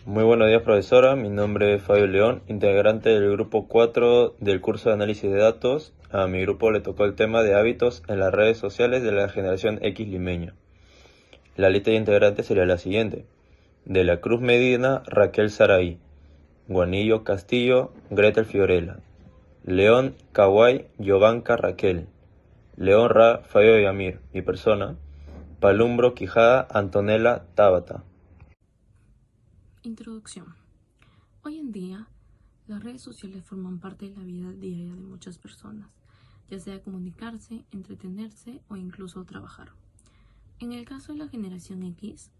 Muy buenos días, profesora. Mi nombre es Fabio León, integrante del grupo 4 del curso de análisis de datos. A mi grupo le tocó el tema de hábitos en las redes sociales de la generación X limeña. La lista de integrantes sería la siguiente: De la Cruz Medina, Raquel Saraí; Guanillo Castillo, Gretel Fiorella; León Kawai, Giovanca Raquel; León Ra, Fabio Yamir; mi persona, Palumbro Quijada, Antonella Tabata. Introducción. Hoy en día, las redes sociales forman parte de la vida diaria de muchas personas, ya sea comunicarse, entretenerse o incluso trabajar. En el caso de la generación X,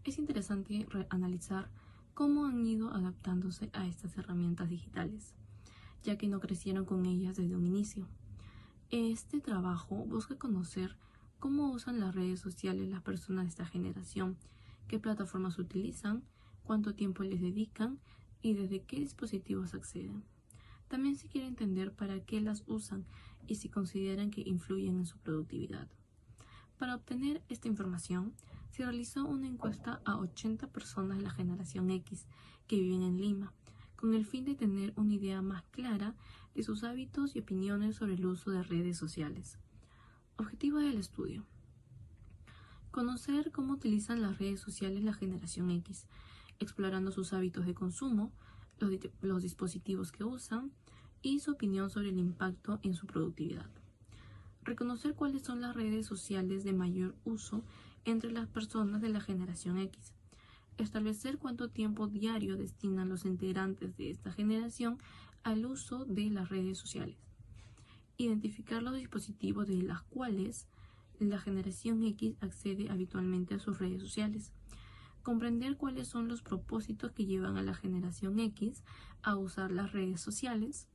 es interesante analizar cómo han ido adaptándose a estas herramientas digitales, ya que no crecieron con ellas desde un inicio. Este trabajo busca conocer cómo usan las redes sociales las personas de esta generación, qué plataformas utilizan, cuánto tiempo les dedican y desde qué dispositivos acceden. También se quiere entender para qué las usan y si consideran que influyen en su productividad. Para obtener esta información, se realizó una encuesta a 80 personas de la generación X que viven en Lima, con el fin de tener una idea más clara de sus hábitos y opiniones sobre el uso de redes sociales. Objetivo del estudio: conocer cómo utilizan las redes sociales la generación X, explorando sus hábitos de consumo, los dispositivos que usan y su opinión sobre el impacto en su productividad. Reconocer cuáles son las redes sociales de mayor uso entre las personas de la generación X. Establecer cuánto tiempo diario destinan los integrantes de esta generación al uso de las redes sociales. Identificar los dispositivos de los cuales la generación X accede habitualmente a sus redes sociales. Comprender cuáles son los propósitos que llevan a la generación X a usar las redes sociales.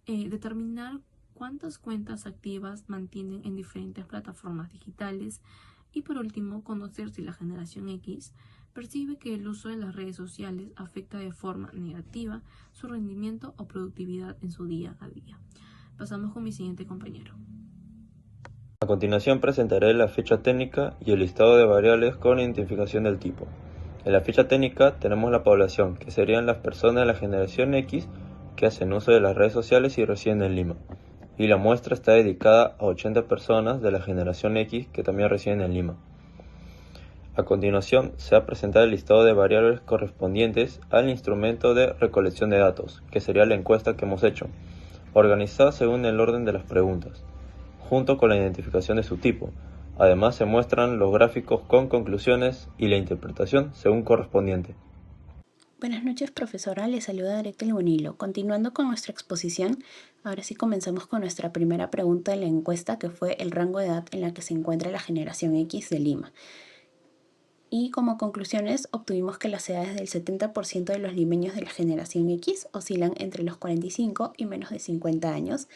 Determinar cuántas cuentas activas mantienen en diferentes plataformas digitales. Y por último, conocer si la generación X percibe que el uso de las redes sociales afecta de forma negativa su rendimiento o productividad en su día a día. Pasamos con mi siguiente compañero. A continuación presentaré la ficha técnica y el listado de variables con identificación del tipo. En la ficha técnica tenemos la población, que serían las personas de la generación X que hacen uso de las redes sociales y residen en Lima. Y la muestra está dedicada a 80 personas de la generación X que también residen en Lima. A continuación se va a presentar el listado de variables correspondientes al instrumento de recolección de datos, que sería la encuesta que hemos hecho, organizada según el orden de las preguntas, junto con la identificación de su tipo. Además se muestran los gráficos con conclusiones y la interpretación según correspondiente. Buenas noches, profesora. Les saluda Gretel Bonilo. Continuando con nuestra exposición, ahora sí comenzamos con nuestra primera pregunta de la encuesta, que fue el rango de edad en la que se encuentra la generación X de Lima. Y como conclusiones obtuvimos que las edades del 70% de los limeños de la generación X oscilan entre los 45 y menos de 50 años.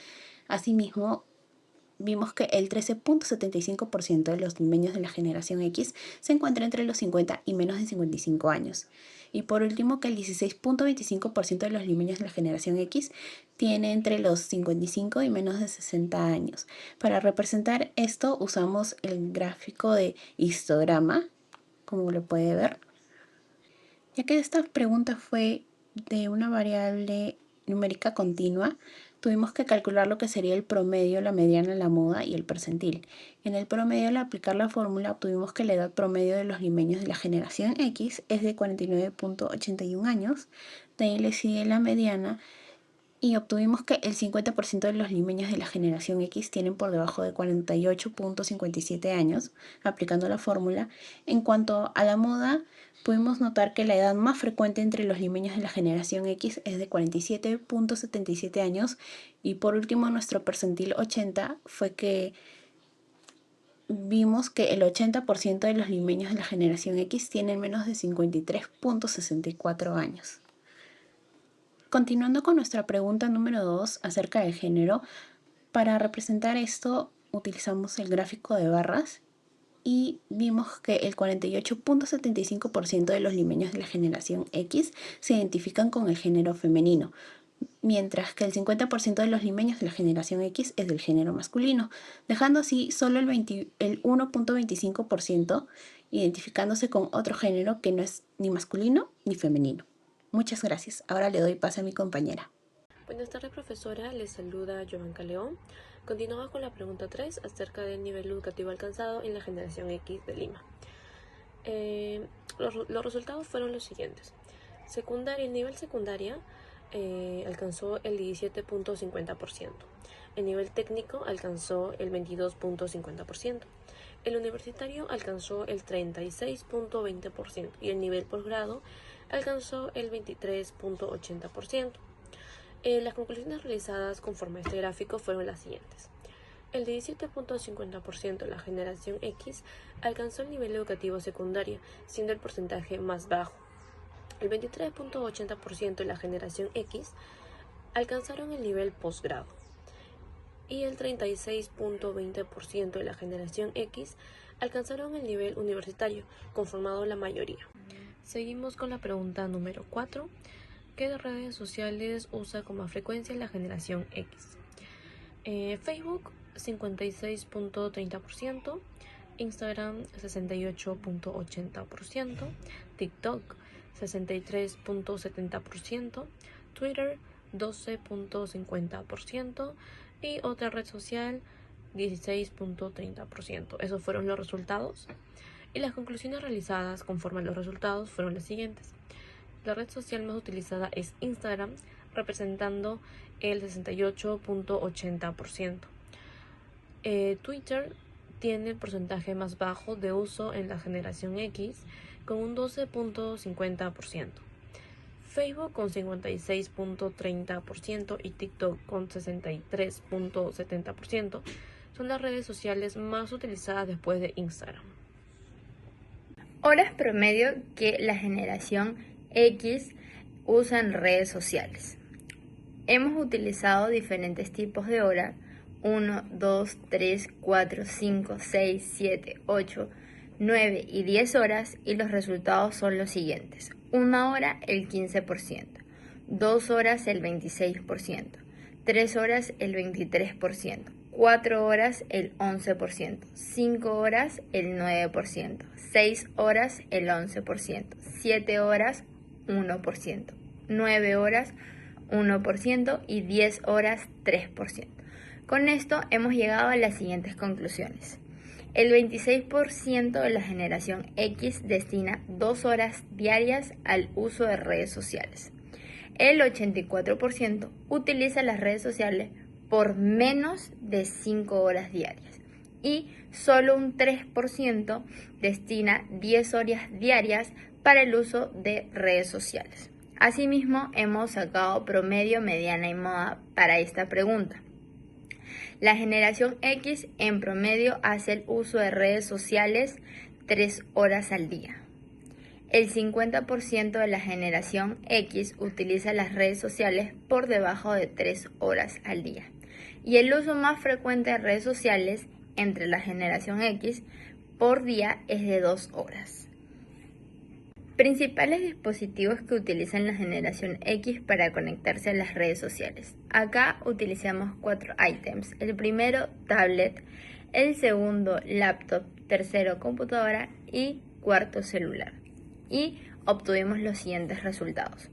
Asimismo, vimos que el 13.75% de los limeños de la generación X se encuentra entre los 50 y menos de 55 años. Y por último, que el 16.25% de los limeños de la generación X tiene entre los 55 y menos de 60 años. Para representar esto usamos el gráfico de histograma, como lo puede ver. Ya que esta pregunta fue de una variable numérica continua, tuvimos que calcular lo que sería el promedio, la mediana, la moda y el percentil. En el promedio, al aplicar la fórmula, obtuvimos que la edad promedio de los limeños de la generación X es de 49.81 años. De ahí le sigue la mediana y obtuvimos que el 50% de los limeños de la generación X tienen por debajo de 48.57 años, aplicando la fórmula. En cuanto a la moda, pudimos notar que la edad más frecuente entre los limeños de la generación X es de 47.77 años. Y por último, nuestro percentil 80 fue que vimos que el 80% de los limeños de la generación X tienen menos de 53.64 años. Continuando con nuestra pregunta número 2 acerca del género, para representar esto utilizamos el gráfico de barras y vimos que el 48.75% de los limeños de la generación X se identifican con el género femenino, mientras que el 50% de los limeños de la generación X es del género masculino, dejando así solo el 1.25% identificándose con otro género que no es ni masculino ni femenino. Muchas gracias. Ahora le doy paso a mi compañera. Buenas tardes, profesora. Les saluda Giovanca León. Continuamos con la pregunta 3 acerca del nivel educativo alcanzado en la generación X de Lima. Los resultados fueron los siguientes. El nivel secundaria alcanzó el 17.50%. El nivel técnico alcanzó el 22.50%. El universitario alcanzó el 36.20% y el nivel posgrado alcanzó el 23.80%. Las conclusiones realizadas conforme a este gráfico fueron las siguientes. El 17.50% de la generación X alcanzó el nivel educativo secundario, siendo el porcentaje más bajo. El 23.80% de la generación X alcanzaron el nivel posgrado. Y el 36.20% de la generación X alcanzaron el nivel universitario, conformado la mayoría. Seguimos con la pregunta número 4. ¿Qué redes sociales usa con más frecuencia la generación X? Facebook 56.30%, Instagram 68.80%, TikTok 63.70%, Twitter 12.50% y otra red social 16.30%. Esos fueron los resultados. Y las conclusiones realizadas conforme a los resultados fueron las siguientes. La red social más utilizada es Instagram, representando el 68.80%. Twitter tiene el porcentaje más bajo de uso en la generación X, con un 12.50%. Facebook con 56.30% y TikTok con 63.70% son las redes sociales más utilizadas después de Instagram. Horas promedio que la generación X usa en redes sociales. Hemos utilizado diferentes tipos de hora: 1, 2, 3, 4, 5, 6, 7, 8, 9 y 10 horas, y los resultados son los siguientes. 1 hora el 15%, 2 horas el 26%, 3 horas el 23%, 4 horas el 11%, 5 horas el 9%, 6 horas el 11%, 7 horas 1%, 9 horas 1% y 10 horas 3%. Con esto hemos llegado a las siguientes conclusiones. El 26% de la generación X destina 2 horas diarias al uso de redes sociales. El 84% utiliza las redes sociales por menos de 5 horas diarias. Y solo un 3% destina 10 horas diarias para el uso de redes sociales. Asimismo, hemos sacado promedio, mediana y moda para esta pregunta. La generación X en promedio hace el uso de redes sociales 3 horas al día. El 50% de la generación X utiliza las redes sociales por debajo de 3 horas al día. Y el uso más frecuente de redes sociales entre la generación X por día es de 2 horas. Principales dispositivos que utilizan la generación X para conectarse a las redes sociales. Acá utilizamos 4 ítems. El primero, tablet. El segundo, laptop. Tercero, computadora. Y cuarto, celular. Y obtuvimos los siguientes resultados.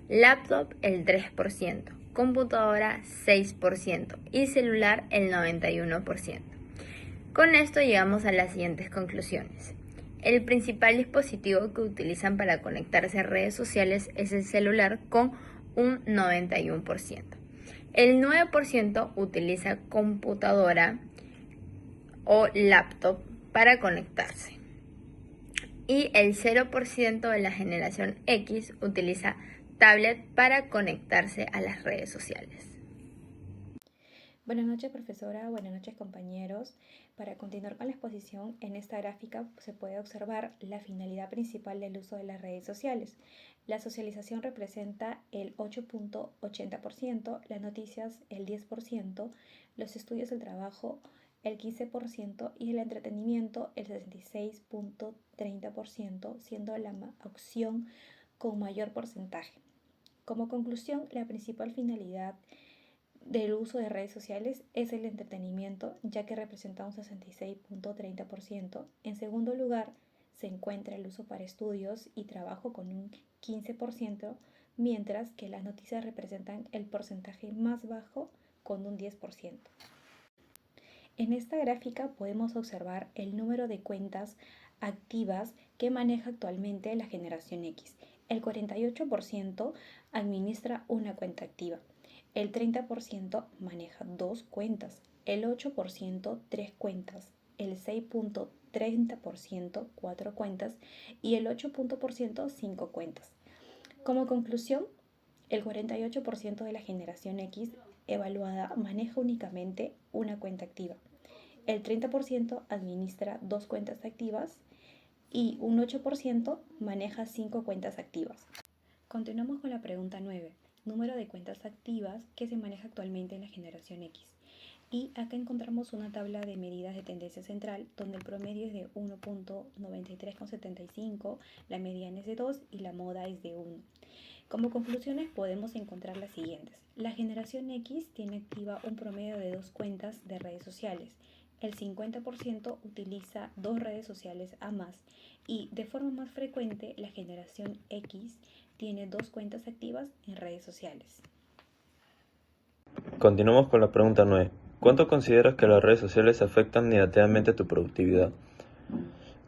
Laptop el 3%, computadora 6% y celular el 91%. Con esto llegamos a las siguientes conclusiones. El principal dispositivo que utilizan para conectarse a redes sociales es el celular con un 91%. El 9% utiliza computadora o laptop para conectarse. Y el 0% de la generación X utiliza tablet para conectarse a las redes sociales. Buenas noches, profesora. Buenas noches, compañeros. Para continuar con la exposición, en esta gráfica se puede observar la finalidad principal del uso de las redes sociales. La socialización representa el 8.80%, las noticias el 10%, los estudios del trabajo el 15% y el entretenimiento el 66.30%, siendo la opción con mayor porcentaje. Como conclusión, la principal finalidad del uso de redes sociales es el entretenimiento, ya que representa un 66.30%. En segundo lugar, se encuentra el uso para estudios y trabajo con un 15%, mientras que las noticias representan el porcentaje más bajo con un 10%. En esta gráfica podemos observar el número de cuentas activas que maneja actualmente la generación X. El 48% administra una cuenta activa, el 30% maneja 2 cuentas, el 8% 3 cuentas, el 6.30% 4 cuentas y el 8% 5 cuentas. Como conclusión, el 48% de la generación X evaluada maneja únicamente una cuenta activa. El 30% administra 2 cuentas activas y un 8% maneja 5 cuentas activas. Continuamos con la pregunta 9, número de cuentas activas que se maneja actualmente en la generación X. Y acá encontramos una tabla de medidas de tendencia central donde el promedio es de 1.93,75, la mediana es de 2 y la moda es de 1. Como conclusiones podemos encontrar las siguientes. La generación X tiene activa un promedio de 2 cuentas de redes sociales. El 50% utiliza 2 redes sociales a más y de forma más frecuente la generación X tiene 2 cuentas activas en redes sociales. Continuamos con la pregunta 9. ¿Cuánto consideras que las redes sociales afectan negativamente tu productividad?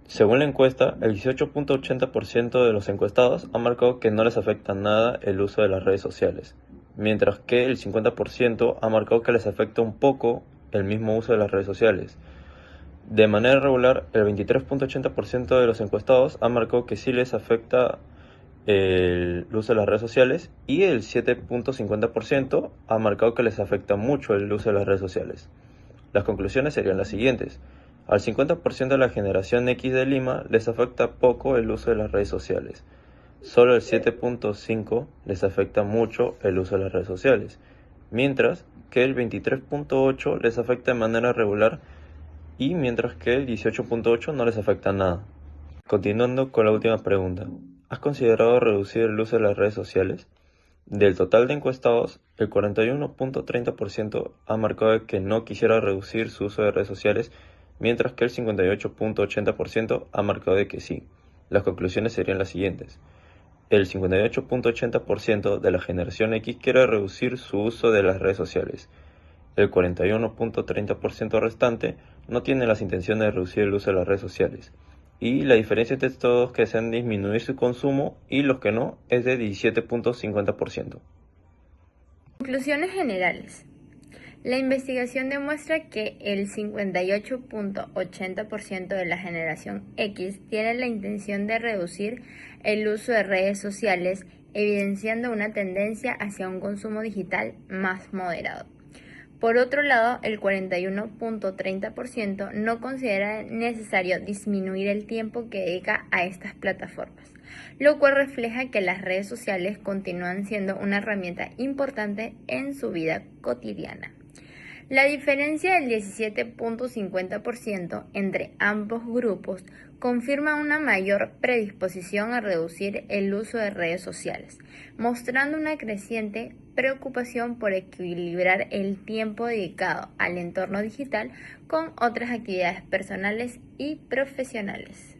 Según la encuesta, el 18.80% de los encuestados ha marcado que no les afecta nada el uso de las redes sociales, mientras que el 50% ha marcado que les afecta un poco el mismo uso de las redes sociales. De manera regular, el 23.80% de los encuestados ha marcado que sí les afecta el uso de las redes sociales y el 7.50% ha marcado que les afecta mucho el uso de las redes sociales. Las conclusiones serían las siguientes. Al 50% de la generación X de Lima les afecta poco el uso de las redes sociales. Solo el 7.5% les afecta mucho el uso de las redes sociales, mientras que el 23.8% les afecta de manera regular y mientras que el 18.8% no les afecta nada. Continuando con la última pregunta. ¿Has considerado reducir el uso de las redes sociales? Del total de encuestados, el 41.30% ha marcado que no quisiera reducir su uso de redes sociales, mientras que el 58.80% ha marcado de que sí. Las conclusiones serían las siguientes. El 58.80% de la generación X quiere reducir su uso de las redes sociales. El 41.30% restante no tiene las intenciones de reducir el uso de las redes sociales. Y la diferencia entre estos que desean disminuir su consumo y los que no es de 17.50%. Conclusiones generales. La investigación demuestra que el 58.80% de la generación X tiene la intención de reducir el uso de redes sociales, evidenciando una tendencia hacia un consumo digital más moderado. Por otro lado, el 41.30% no considera necesario disminuir el tiempo que dedica a estas plataformas, lo cual refleja que las redes sociales continúan siendo una herramienta importante en su vida cotidiana. La diferencia del 17.50% entre ambos grupos confirma una mayor predisposición a reducir el uso de redes sociales, mostrando una creciente preocupación por equilibrar el tiempo dedicado al entorno digital con otras actividades personales y profesionales.